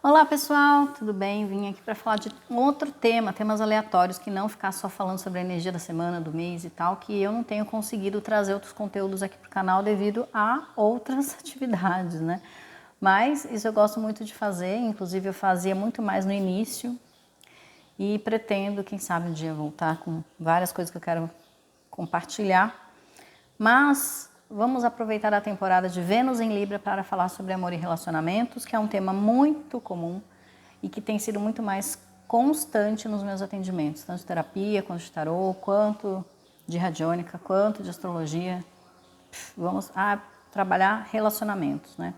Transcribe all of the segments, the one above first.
Olá pessoal, tudo bem? Vim aqui para falar de outro tema, temas aleatórios, que não ficar só falando sobre a energia da semana, do mês e tal, que eu não tenho conseguido trazer outros conteúdos aqui para o canal devido a outras atividades, né? Mas isso eu gosto muito de fazer, inclusive eu fazia muito mais no início e pretendo, quem sabe um dia, voltar com várias coisas que eu quero compartilhar. Mas vamos aproveitar a temporada de Vênus em Libra para falar sobre amor e relacionamentos, que é um tema muito comum e que tem sido muito mais constante nos meus atendimentos, tanto de terapia, quanto de tarô, quanto de radiônica, quanto de astrologia. Vamos trabalhar relacionamentos, né?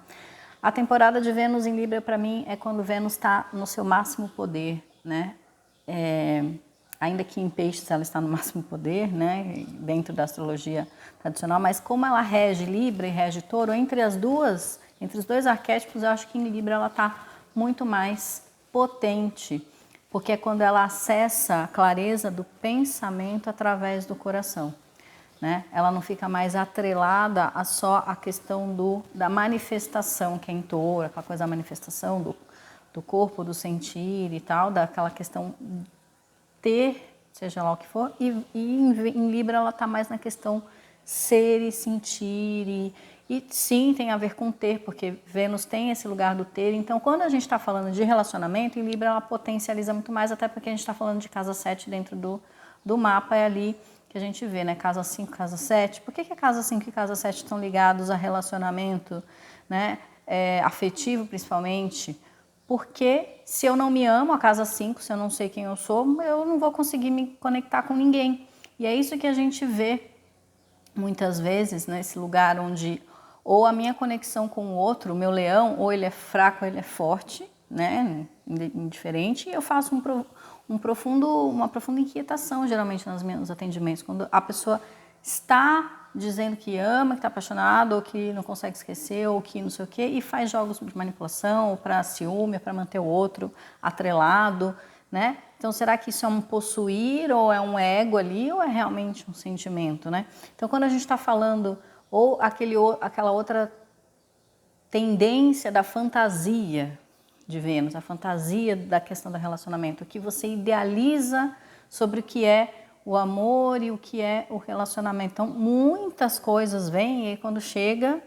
A temporada de Vênus em Libra, para mim, é quando Vênus está no seu máximo poder, né? Ainda que em Peixes ela está no máximo poder, né, dentro da astrologia tradicional, mas como ela rege Libra e rege Touro, entre os dois arquétipos, eu acho que em Libra ela está muito mais potente, porque é quando ela acessa a clareza do pensamento através do coração, né? Ela não fica mais atrelada a só a questão da manifestação, que é em Touro, aquela coisa da manifestação do corpo, do sentir e tal, daquela questão ter, seja lá o que for, e em Libra ela está mais na questão ser e sentir, e sim, tem a ver com ter, porque Vênus tem esse lugar do ter. Então, quando a gente está falando de relacionamento, em Libra ela potencializa muito mais, até porque a gente está falando de casa 7 dentro do mapa, é ali que a gente vê, né? Casa 5, casa 7. Por que a casa 5 e casa 7 estão ligados a relacionamento, né? Afetivo, principalmente? Porque se eu não me amo, a casa 5, se eu não sei quem eu sou, eu não vou conseguir me conectar com ninguém. E é isso que a gente vê muitas vezes nesse lugar onde ou a minha conexão com o outro, o meu leão, ou ele é fraco ou ele é forte, né, indiferente, e eu faço uma profunda inquietação geralmente nos meus atendimentos, quando a pessoa está dizendo que ama, que está apaixonado, ou que não consegue esquecer, ou que não sei o quê, e faz jogos de manipulação, ou para ciúme, para manter o outro atrelado, né? Então, será que isso é um possuir, ou é um ego ali, ou é realmente um sentimento, né? Então, quando a gente está falando, ou aquela outra tendência da fantasia de Vênus, a fantasia da questão do relacionamento, o que você idealiza sobre o que é o amor e o que é o relacionamento. Então, muitas coisas vêm e aí quando chega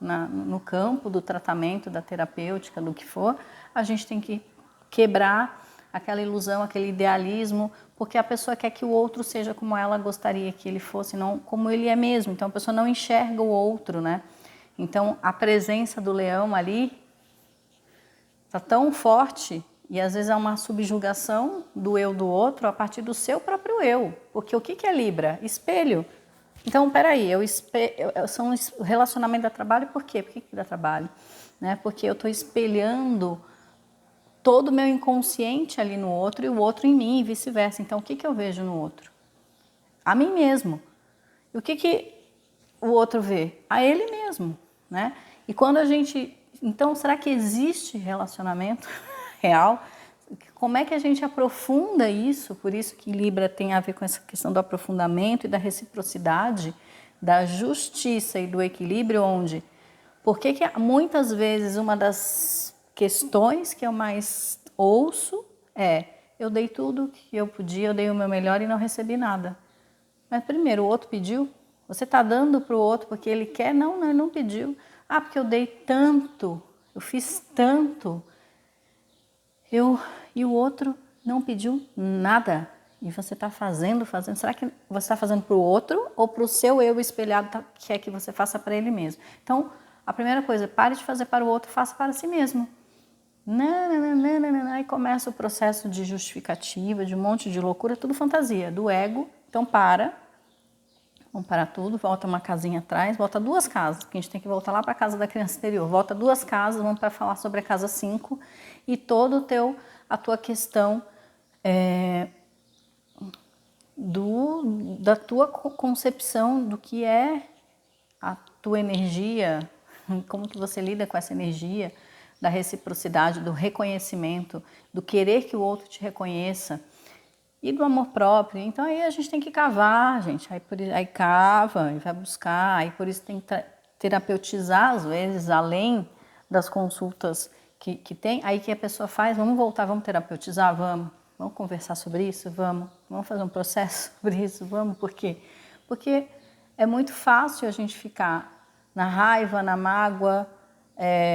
no campo do tratamento, da terapêutica, do que for, a gente tem que quebrar aquela ilusão, aquele idealismo, porque a pessoa quer que o outro seja como ela gostaria que ele fosse, não como ele é mesmo. Então, a pessoa não enxerga o outro, né? Então, a presença do leão ali está tão forte e às vezes é uma subjugação do eu do outro a partir do seu próprio eu. Porque o que é Libra? Espelho. Então, peraí, são o relacionamento dá trabalho por quê? Por que dá trabalho? Né? Porque eu estou espelhando todo o meu inconsciente ali no outro e o outro em mim e vice-versa. Então, o que eu vejo no outro? A mim mesmo. E o que o outro vê? A ele mesmo, né? E quando a gente... Então, será que existe relacionamento real? Como é que a gente aprofunda isso? Por isso que Libra tem a ver com essa questão do aprofundamento e da reciprocidade, da justiça e do equilíbrio, onde... Porque muitas vezes uma das questões que eu mais ouço é: eu dei tudo que eu podia, eu dei o meu melhor e não recebi nada. Mas primeiro, o outro pediu? Você está dando para o outro porque ele quer? Não, ele não pediu. Ah, porque eu dei tanto, eu fiz tanto, e o outro não pediu nada. E você está fazendo. Será que você está fazendo para o outro ou para o seu eu espelhado que quer que você faça para ele mesmo? Então, a primeira coisa, pare de fazer para o outro, faça para si mesmo. Aí começa o processo de justificativa, de um monte de loucura, tudo fantasia, do ego. Então, vamos parar tudo, volta uma casinha atrás, volta 2 casas, porque a gente tem que voltar lá para a casa da criança interior. Volta 2 casas, vamos para falar sobre a casa 5 e todo a tua questão da tua concepção do que é a tua energia, como que você lida com essa energia, da reciprocidade, do reconhecimento, do querer que o outro te reconheça. E do amor próprio. Então aí a gente tem que cavar, gente. Aí cava e vai buscar. Aí por isso tem que terapeutizar, às vezes, além das consultas que tem, aí que a pessoa faz, vamos voltar, vamos terapeutizar, vamos conversar sobre isso, vamos fazer um processo sobre isso, vamos, por quê? Porque é muito fácil a gente ficar na raiva, na mágoa,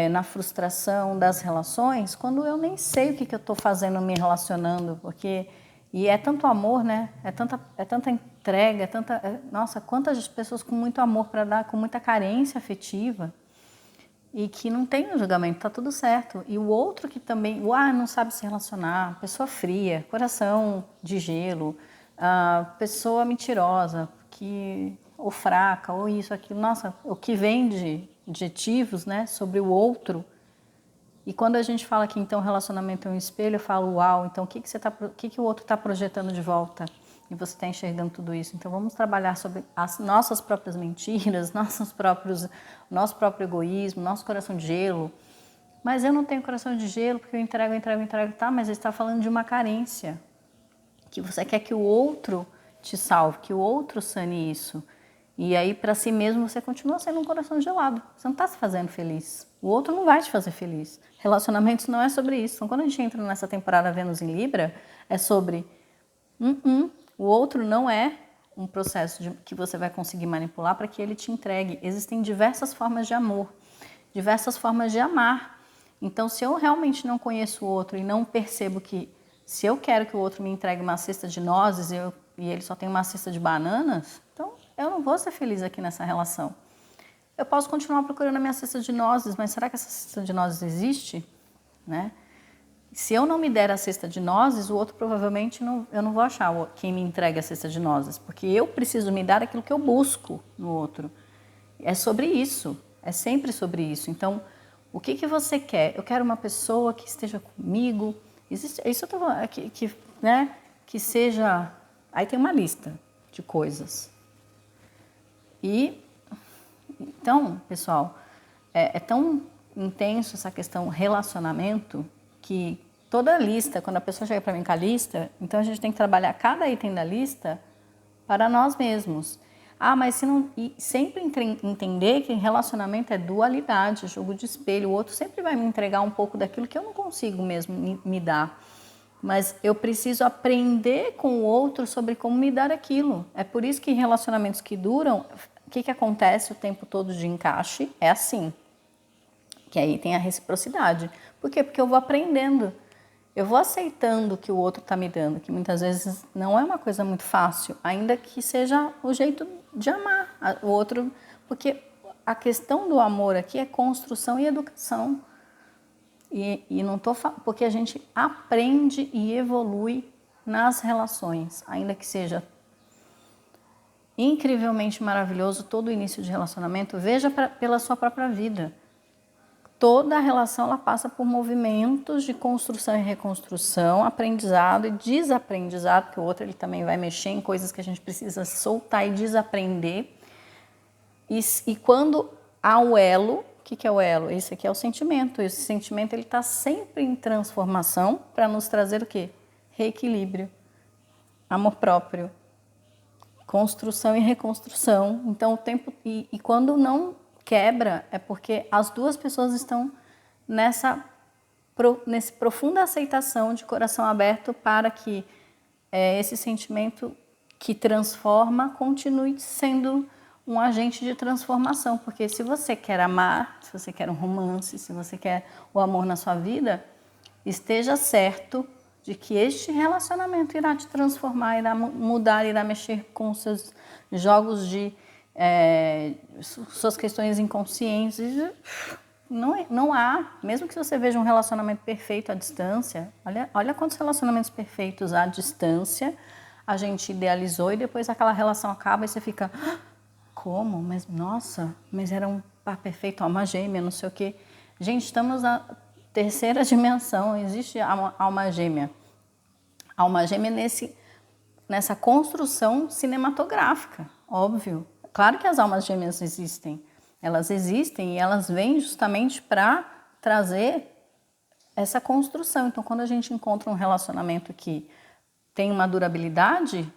na frustração das relações, quando eu nem sei o que eu estou fazendo me relacionando, porque... E é tanto amor, né? É tanta entrega, nossa, quantas pessoas com muito amor para dar, com muita carência afetiva, e que não tem julgamento, tá tudo certo. E o outro que também, não sabe se relacionar, pessoa fria, coração de gelo, pessoa mentirosa, ou fraca, ou isso, aquilo, nossa, o que vem de adjetivos, né, sobre o outro. E quando a gente fala que então relacionamento é um espelho, eu falo, uau, então o que o outro está projetando de volta? E você está enxergando tudo isso. Então vamos trabalhar sobre as nossas próprias mentiras, nosso próprio egoísmo, nosso coração de gelo. Mas eu não tenho coração de gelo porque eu entrego, tá? Mas ele está falando de uma carência. Que você quer que o outro te salve, que o outro sane isso. E aí, para si mesmo, você continua sendo um coração gelado. Você não está se fazendo feliz. O outro não vai te fazer feliz. Relacionamentos não é sobre isso. Então, quando a gente entra nessa temporada Vênus em Libra, é sobre... o outro não é um processo que você vai conseguir manipular para que ele te entregue. Existem diversas formas de amor, diversas formas de amar. Então, se eu realmente não conheço o outro e não percebo que se eu quero que o outro me entregue uma cesta de nozes e ele só tem uma cesta de bananas, então eu não vou ser feliz aqui nessa relação. Eu posso continuar procurando a minha cesta de nozes, mas será que essa cesta de nozes existe? Né? Se eu não me der a cesta de nozes, o outro provavelmente eu não vou achar quem me entregue a cesta de nozes, porque eu preciso me dar aquilo que eu busco no outro. É sobre isso, é sempre sobre isso. Então, o que você quer? Eu quero uma pessoa que esteja comigo. Isso eu estou falando, né, que seja... Aí tem uma lista de coisas. E, então, pessoal, é tão intenso essa questão relacionamento que toda lista, quando a pessoa chega para mim com a lista, então a gente tem que trabalhar cada item da lista para nós mesmos. Mas se não, e sempre entender que relacionamento é dualidade, jogo de espelho. O outro sempre vai me entregar um pouco daquilo que eu não consigo mesmo me dar. Mas eu preciso aprender com o outro sobre como me dar aquilo. É por isso que relacionamentos que duram, o que acontece o tempo todo de encaixe? É assim. Que aí tem a reciprocidade. Por quê? Porque eu vou aprendendo. Eu vou aceitando o que o outro está me dando, que muitas vezes não é uma coisa muito fácil, ainda que seja o jeito de amar o outro. Porque a questão do amor aqui é construção e educação. E não tô porque a gente aprende e evolui nas relações, ainda que seja incrivelmente maravilhoso todo o início de relacionamento, veja pela sua própria vida. Toda relação ela passa por movimentos de construção e reconstrução, aprendizado e desaprendizado, porque o outro ele também vai mexer em coisas que a gente precisa soltar e desaprender. E quando há o elo, o que é o elo? Esse aqui é o sentimento. Esse sentimento ele está sempre em transformação para nos trazer o quê? Reequilíbrio, amor próprio, construção e reconstrução. Então, o tempo... E quando não quebra, é porque as duas pessoas estão nessa profunda aceitação de coração aberto para que esse sentimento que transforma continue sendo um agente de transformação, porque se você quer amar, se você quer um romance, se você quer o amor na sua vida, esteja certo de que este relacionamento irá te transformar, irá mudar, irá mexer com os seus jogos de... suas questões inconscientes. Não há, mesmo que você veja um relacionamento perfeito à distância, olha quantos relacionamentos perfeitos à distância a gente idealizou e depois aquela relação acaba e você fica... Como? Mas nossa, mas era um par perfeito, alma gêmea, não sei o quê. Gente, estamos na terceira dimensão, existe a alma gêmea. A alma gêmea nessa construção cinematográfica, óbvio. Claro que as almas gêmeas existem. Elas existem e elas vêm justamente para trazer essa construção. Então, quando a gente encontra um relacionamento que tem uma durabilidade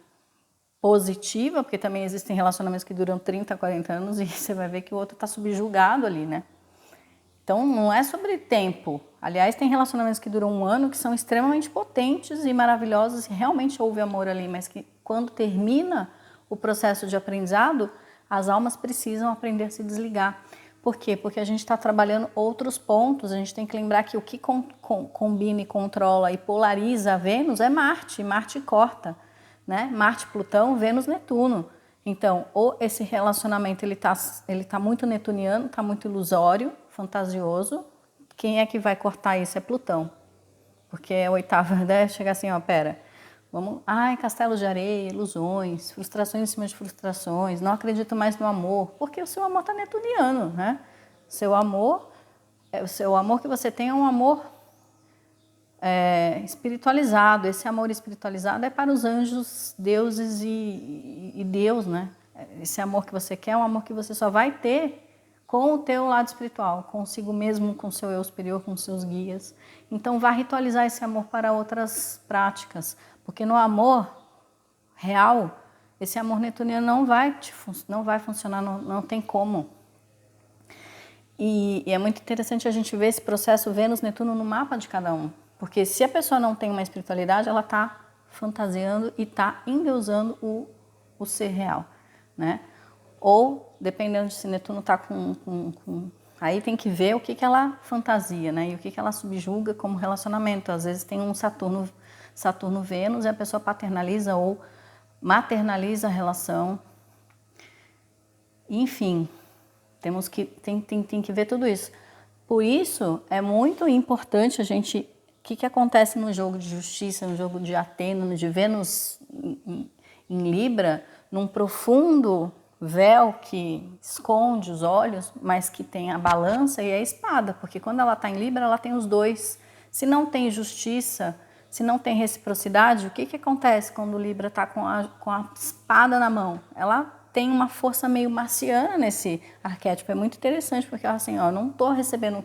positiva, porque também existem relacionamentos que duram 30, 40 anos e você vai ver que o outro está subjugado ali, né? Então, não é sobre tempo. Aliás, tem relacionamentos que duram um ano que são extremamente potentes e maravilhosos e realmente houve amor ali, mas que quando termina o processo de aprendizado, as almas precisam aprender a se desligar. Por quê? Porque a gente está trabalhando outros pontos, a gente tem que lembrar que o que combina e controla e polariza a Vênus é Marte, Marte corta, né? Marte, Plutão, Vênus, Netuno. Então, ou esse relacionamento ele tá muito netuniano, está muito ilusório, fantasioso. Quem é que vai cortar isso? É Plutão. Porque é a oitava, né? Chega assim, ó, pera, vamos... Ai, castelo de areia, ilusões, frustrações em cima de frustrações, não acredito mais no amor, porque o seu amor está netuniano, né? O seu amor que você tem é um amor espiritualizado. Esse amor espiritualizado é para os anjos, deuses e Deus, né? Esse amor que você quer é um amor que você só vai ter com o teu lado espiritual, consigo mesmo, com o seu eu superior, com os seus guias. Então, vá ritualizar esse amor para outras práticas, porque no amor real, esse amor netuniano não vai funcionar, não tem como. E é muito interessante a gente ver esse processo Vênus-Netuno no mapa de cada um. Porque se a pessoa não tem uma espiritualidade, ela está fantasiando e está endeusando o ser real, né? Ou, dependendo de se Netuno está aí tem que ver o que ela fantasia, né? E o que ela subjuga como relacionamento. Às vezes tem um Saturno-Vênus e a pessoa paternaliza ou maternaliza a relação. Enfim, tem que ver tudo isso. Por isso, é muito importante a gente... O que acontece no jogo de justiça, no jogo de Atena, de Vênus em Libra, num profundo véu que esconde os olhos, mas que tem a balança e a espada, porque quando ela está em Libra, ela tem os dois. Se não tem justiça, se não tem reciprocidade, o que acontece quando o Libra está com a espada na mão? Ela tem uma força meio marciana nesse arquétipo. É muito interessante, porque assim, ó, eu não estou recebendo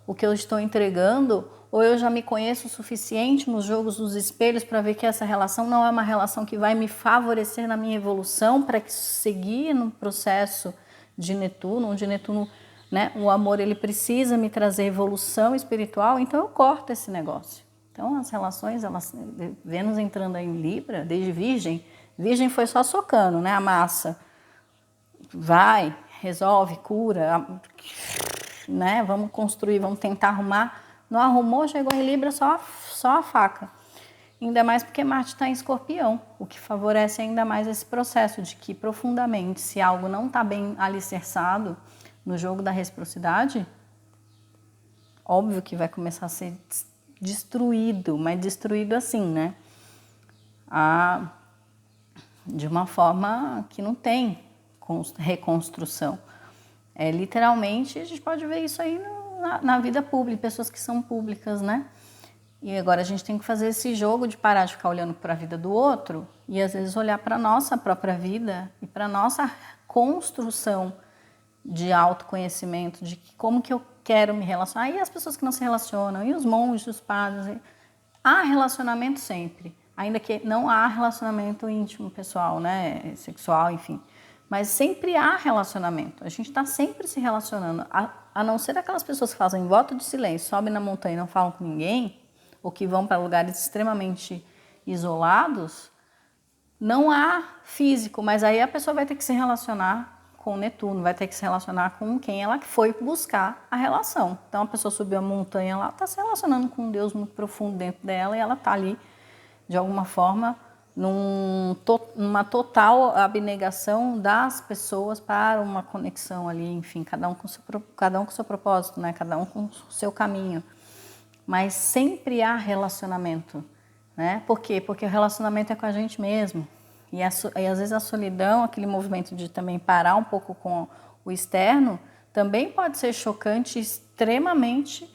o que eu estou entregando, ou eu já me conheço o suficiente nos jogos dos espelhos para ver que essa relação não é uma relação que vai me favorecer na minha evolução, para que seguir no processo de Netuno, onde Netuno, né, o amor ele precisa me trazer evolução espiritual, então eu corto esse negócio. Então as relações, Vênus entrando aí em Libra, desde Virgem foi só socando, né, a massa. Vai, resolve, cura, né? Vamos construir, vamos tentar arrumar. Não arrumou, chegou em Libra, só a faca. Ainda mais porque Marte está em Escorpião, o que favorece ainda mais esse processo de que profundamente, se algo não está bem alicerçado no jogo da reciprocidade, óbvio que vai começar a ser destruído, mas destruído assim, né? De uma forma que não tem reconstrução. Literalmente, a gente pode ver isso aí na vida pública, pessoas que são públicas, né? E agora a gente tem que fazer esse jogo de parar de ficar olhando para a vida do outro e às vezes olhar para a nossa própria vida e para a nossa construção de autoconhecimento, de como que eu quero me relacionar. E as pessoas que não se relacionam, e os monges, os padres. Há relacionamento sempre, ainda que não há relacionamento íntimo, pessoal, né? Sexual, enfim. Mas sempre há relacionamento, a gente está sempre se relacionando, a não ser aquelas pessoas que fazem voto de silêncio, sobem na montanha e não falam com ninguém, ou que vão para lugares extremamente isolados, não há físico, mas aí a pessoa vai ter que se relacionar com Netuno, vai ter que se relacionar com quem ela foi buscar a relação. Então a pessoa subiu a montanha lá, está se relacionando com um Deus muito profundo dentro dela e ela está ali, de alguma forma, numa total abnegação das pessoas para uma conexão ali, enfim, cada um com seu propósito, né? Cada um com o seu caminho. Mas sempre há relacionamento, né? Por quê? Porque o relacionamento é com a gente mesmo. E às vezes a solidão, aquele movimento de também parar um pouco com o externo, também pode ser chocante, extremamente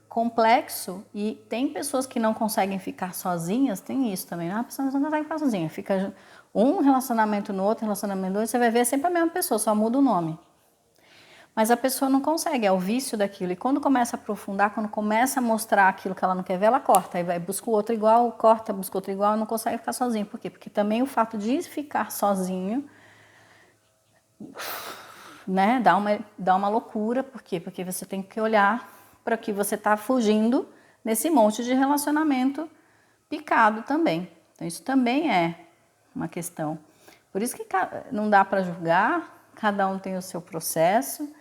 complexo, e tem pessoas que não conseguem ficar sozinhas, tem isso também, a pessoa não consegue ficar sozinha, fica um relacionamento no outro, você vai ver sempre a mesma pessoa, só muda o nome. Mas a pessoa não consegue, é o vício daquilo, e quando começa a aprofundar, quando começa a mostrar aquilo que ela não quer ver, ela corta, aí vai, busca o outro igual, corta, busca outro igual, e não consegue ficar sozinho. Por quê? Porque também o fato de ficar sozinho né, dá uma loucura. Por quê? Porque você tem que olhar para que você está fugindo nesse monte de relacionamento picado também. Então isso também é uma questão. Por isso que não dá para julgar, cada um tem o seu processo,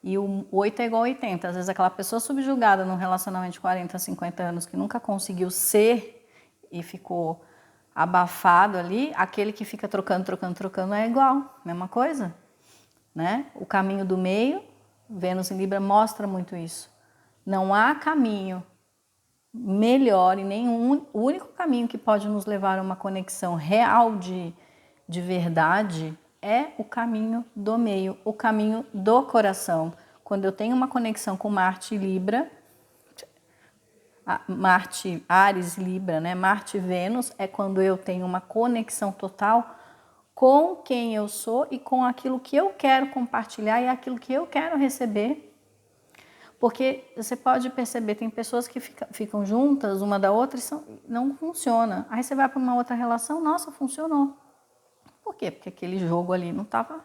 e o 8 é igual a 80. Às vezes aquela pessoa subjugada num relacionamento de 40, 50 anos que nunca conseguiu ser e ficou abafado ali, aquele que fica trocando é igual, mesma coisa, né? O caminho do meio, Vênus em Libra mostra muito isso. Não há caminho melhor e nenhum, o único caminho que pode nos levar a uma conexão real de verdade é o caminho do meio, o caminho do coração. Quando eu tenho uma conexão com Marte e Libra, Marte, Áries, Libra, né? Marte e Vênus é quando eu tenho uma conexão total com quem eu sou e com aquilo que eu quero compartilhar e aquilo que eu quero receber. Porque você pode perceber, tem pessoas que ficam juntas uma da outra e não funciona. Aí você vai para uma outra relação, nossa, funcionou. Por quê? Porque aquele jogo ali não estava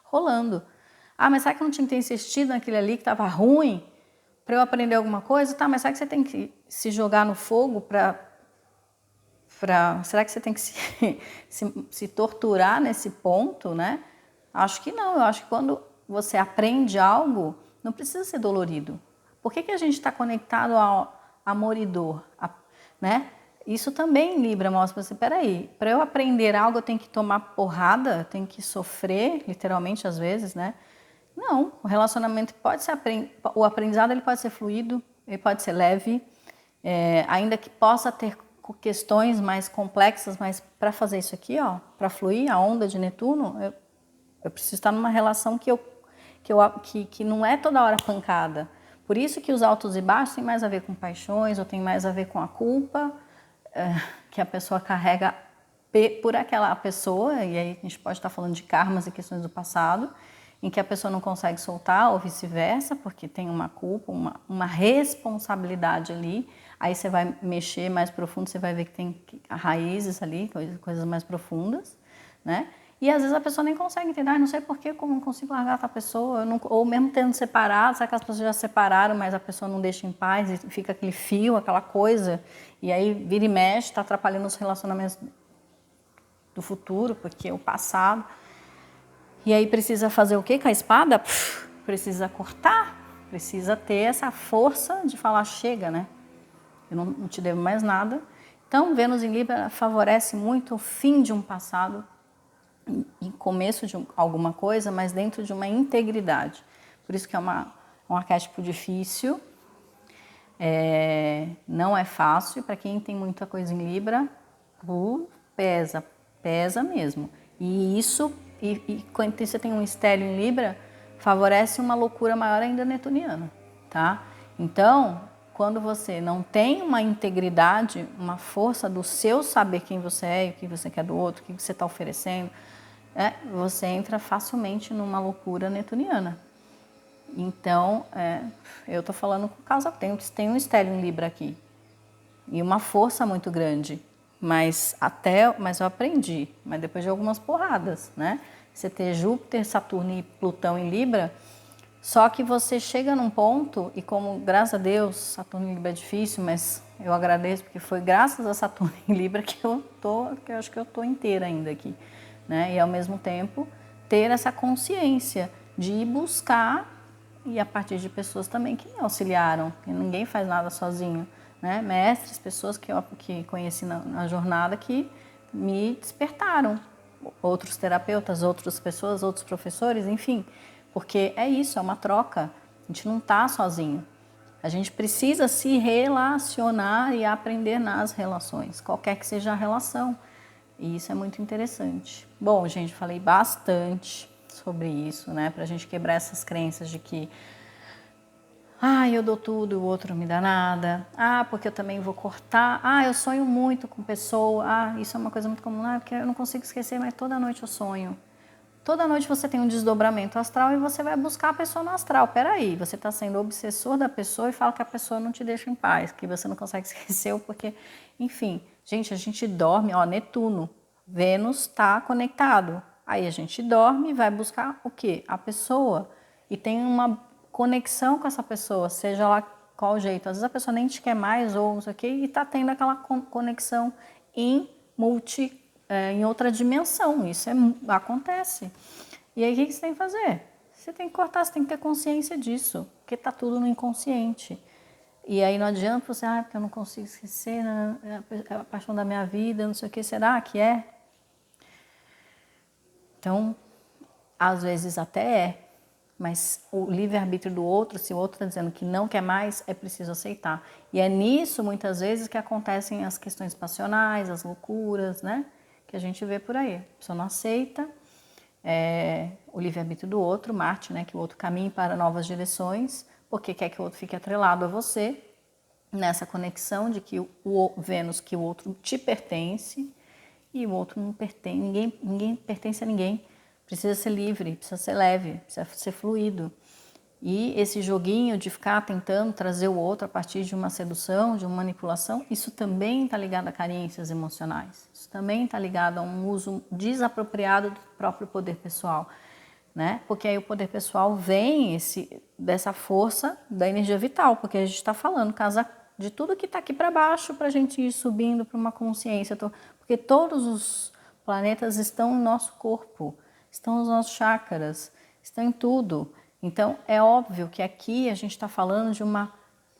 rolando. Ah, mas será que eu não tinha que ter insistido naquele ali que estava ruim para eu aprender alguma coisa? Tá, mas será que você tem que se jogar no fogo será que você tem que se torturar nesse ponto, né? Acho que não. Eu acho que quando você aprende algo, não precisa ser dolorido. Por que a gente está conectado ao amor e dor, né? Isso também Libra mostra para você, peraí, para eu aprender algo eu tenho que tomar porrada, eu tenho que sofrer, literalmente às vezes, né? Não, o relacionamento pode ser, o aprendizado ele pode ser fluido, ele pode ser leve, ainda que possa ter questões mais complexas, mas para fazer isso aqui, ó, para fluir a onda de Netuno, eu preciso estar numa relação que não é toda hora pancada. Por isso que os altos e baixos têm mais a ver com paixões, ou tem mais a ver com a culpa que a pessoa carrega por aquela pessoa, e aí a gente pode estar falando de karmas e questões do passado, em que a pessoa não consegue soltar, ou vice-versa, porque tem uma culpa, uma responsabilidade ali. Aí você vai mexer mais profundo, você vai ver que tem raízes ali, coisas mais profundas, né? E às vezes a pessoa nem consegue entender, não sei porquê, como não consigo largar essa pessoa, ou mesmo tendo separado, será que as pessoas já separaram, mas a pessoa não deixa em paz e fica aquele fio, aquela coisa, e aí vira e mexe, está atrapalhando os relacionamentos do futuro, porque o passado. E aí precisa fazer o quê com a espada? Precisa cortar, precisa ter essa força de falar, chega, né? Eu não te devo mais nada. Então, Vênus em Libra favorece muito o fim de um passado, em começo de alguma coisa, mas dentro de uma integridade. Por isso que é um arquétipo difícil, não é fácil. Para quem tem muita coisa em Libra, pesa mesmo. E isso, quando você tem um estélio em Libra, favorece uma loucura maior ainda netuniana, tá? Então, quando você não tem uma integridade, uma força do seu saber quem você é e o que você quer do outro, o que você está oferecendo, você entra facilmente numa loucura netuniana. Então, eu estou falando por causa, tem um estélio em Libra aqui e uma força muito grande, mas eu aprendi, mas depois de algumas porradas, né? Você ter Júpiter, Saturno e Plutão em Libra, só que você chega num ponto, e como, graças a Deus, Saturno em Libra é difícil, mas eu agradeço, porque foi graças a Saturno em Libra que eu acho que eu tô inteira ainda aqui, né? E ao mesmo tempo, ter essa consciência de ir buscar, e a partir de pessoas também que me auxiliaram, porque ninguém faz nada sozinho, né? Mestres, pessoas que conheci na jornada que me despertaram, outros terapeutas, outras pessoas, outros professores, enfim, porque é isso, é uma troca, a gente não está sozinho, a gente precisa se relacionar e aprender nas relações, qualquer que seja a relação, e isso é muito interessante. Bom, gente, falei bastante sobre isso, né, pra gente quebrar essas crenças de que eu dou tudo e o outro não me dá nada. Porque eu também vou cortar. Eu sonho muito com pessoa. Isso é uma coisa muito comum. Porque eu não consigo esquecer, mas toda noite eu sonho. Toda noite você tem um desdobramento astral e você vai buscar a pessoa no astral. Peraí, você está sendo obsessor da pessoa e fala que a pessoa não te deixa em paz, que você não consegue esquecer, porque... Enfim, gente, a gente dorme, Netuno, Vênus está conectado. Aí a gente dorme e vai buscar o quê? A pessoa. E tem uma conexão com essa pessoa, seja lá qual jeito. Às vezes a pessoa nem te quer mais ou não sei o quê, e está tendo aquela conexão em em outra dimensão. Isso acontece. E aí o que você tem que fazer? Você tem que cortar, você tem que ter consciência disso, porque está tudo no inconsciente. E aí não adianta você, porque eu não consigo esquecer, né? É a paixão da minha vida, não sei o que, será que é? Então, às vezes até é, mas o livre-arbítrio do outro, se o outro está dizendo que não quer mais, é preciso aceitar. E é nisso, muitas vezes, que acontecem as questões passionais, as loucuras, né? Que a gente vê por aí. A pessoa não aceita o livre-arbítrio do outro, Marte, né? Que o outro caminhe para novas direções, porque quer que o outro fique atrelado a você, nessa conexão de que o Vênus, que o outro te pertence, e o outro não pertence, ninguém pertence a ninguém. Precisa ser livre, precisa ser leve, precisa ser fluido. E esse joguinho de ficar tentando trazer o outro a partir de uma sedução, de uma manipulação, isso também está ligado a carências emocionais. Isso também está ligado a um uso desapropriado do próprio poder pessoal, né? Porque aí o poder pessoal vem dessa força da energia vital, porque a gente está falando de tudo que está aqui para baixo para a gente ir subindo para uma consciência, porque todos os planetas estão no nosso corpo, estão nos nossos chakras, estão em tudo. Então, é óbvio que aqui a gente está falando de uma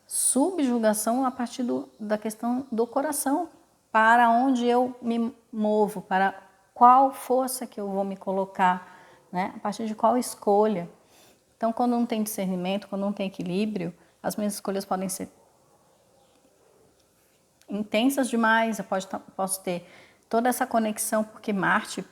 subjugação a partir da questão do coração, para onde eu me movo, para qual força que eu vou me colocar, né? A partir de qual escolha. Então, quando não tem discernimento, quando não tem equilíbrio, as minhas escolhas podem ser intensas demais, eu posso ter toda essa conexão, porque Marte e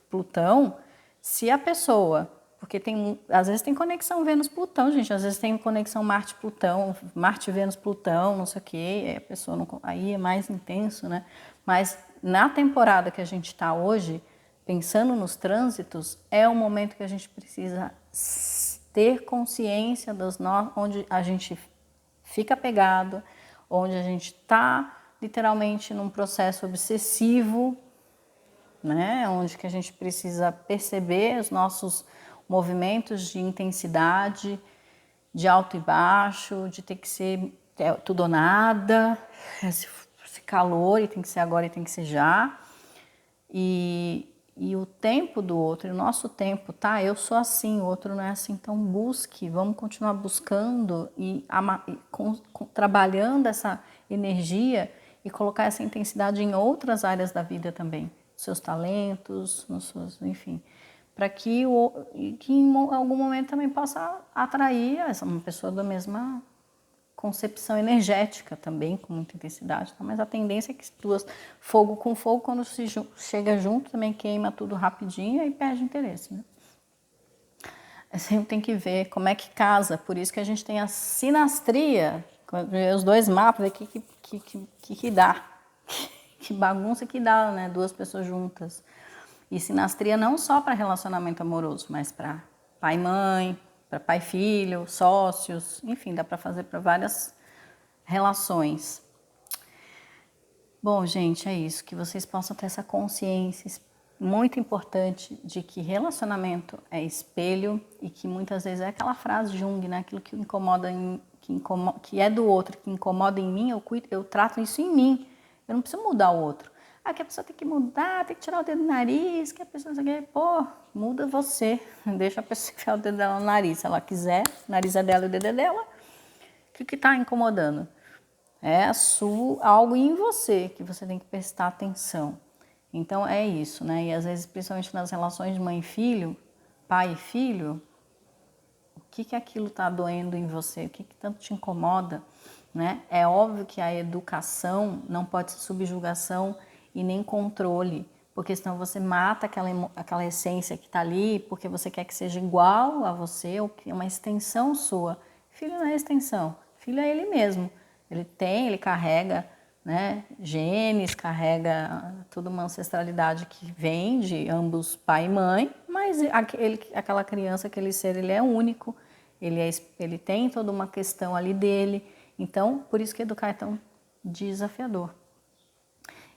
Plutão, se a pessoa, porque às vezes tem conexão Vênus-Plutão, gente, às vezes tem conexão Marte-Plutão, Marte-Vênus-Plutão, não sei o quê, a pessoa não, aí é mais intenso, né? Mas na temporada que a gente está hoje, pensando nos trânsitos, é o momento que a gente precisa ter consciência onde a gente fica pegado, onde a gente está literalmente num processo obsessivo, né? Onde que a gente precisa perceber os nossos movimentos de intensidade, de alto e baixo, de ter que ser tudo ou nada, esse calor e tem que ser agora e tem que ser já. E o tempo do outro, e o nosso tempo, tá? Eu sou assim, o outro não é assim, então busque, vamos continuar buscando e trabalhando essa energia e colocar essa intensidade em outras áreas da vida também, seus talentos, enfim, para que em algum momento também possa atrair uma pessoa da mesma concepção energética também, com muita intensidade, tá? Mas a tendência é que fogo com fogo, quando se chega junto, também queima tudo rapidinho e perde interesse, né? Sempre tem que ver como é que casa, por isso que a gente tem a sinastria, os dois mapas, ver o que dá, que bagunça que dá, né? Duas pessoas juntas. E sinastria não só para relacionamento amoroso, mas para pai e mãe, para pai e filho, sócios, enfim, dá para fazer para várias relações. Bom, gente, é isso, que vocês possam ter essa consciência muito importante de que relacionamento é espelho e que muitas vezes é aquela frase de Jung, né? Aquilo que que é do outro, que incomoda em mim, eu trato isso em mim. Eu não preciso mudar o outro. Que a pessoa tem que mudar, tem que tirar o dedo do nariz, que a pessoa não quer, muda você. Deixa a pessoa enfiar o dedo dela no nariz. Se ela quiser, o nariz é dela e o dedo é dela. O que está incomodando? É algo em você que você tem que prestar atenção. Então é isso, né? E às vezes, principalmente nas relações de mãe e filho, pai e filho, o que aquilo está doendo em você? O que tanto te incomoda? Né? É óbvio que a educação não pode ser subjugação e nem controle, porque senão você mata aquela essência que está ali, porque você quer que seja igual a você ou que é uma extensão sua. Filho não é extensão, filho é ele mesmo. Ele carrega, né, genes, carrega toda uma ancestralidade que vem de ambos pai e mãe, mas aquela criança, aquele ser, ele é único, ele tem toda uma questão ali dele. Então, por isso que educar é tão desafiador.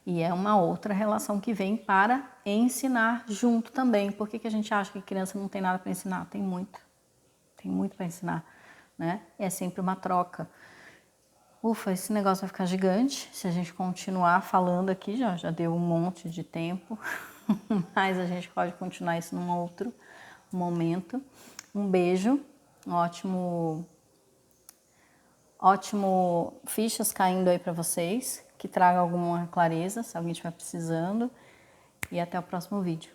E é uma outra relação que vem para ensinar junto também. Por que a gente acha que criança não tem nada para ensinar? Tem muito para ensinar, né? É sempre uma troca. Ufa, esse negócio vai ficar gigante se a gente continuar falando aqui, já deu um monte de tempo, mas a gente pode continuar isso num outro momento. Um beijo, ótimo fichas caindo aí para vocês, que traga alguma clareza, se alguém estiver precisando, e até o próximo vídeo.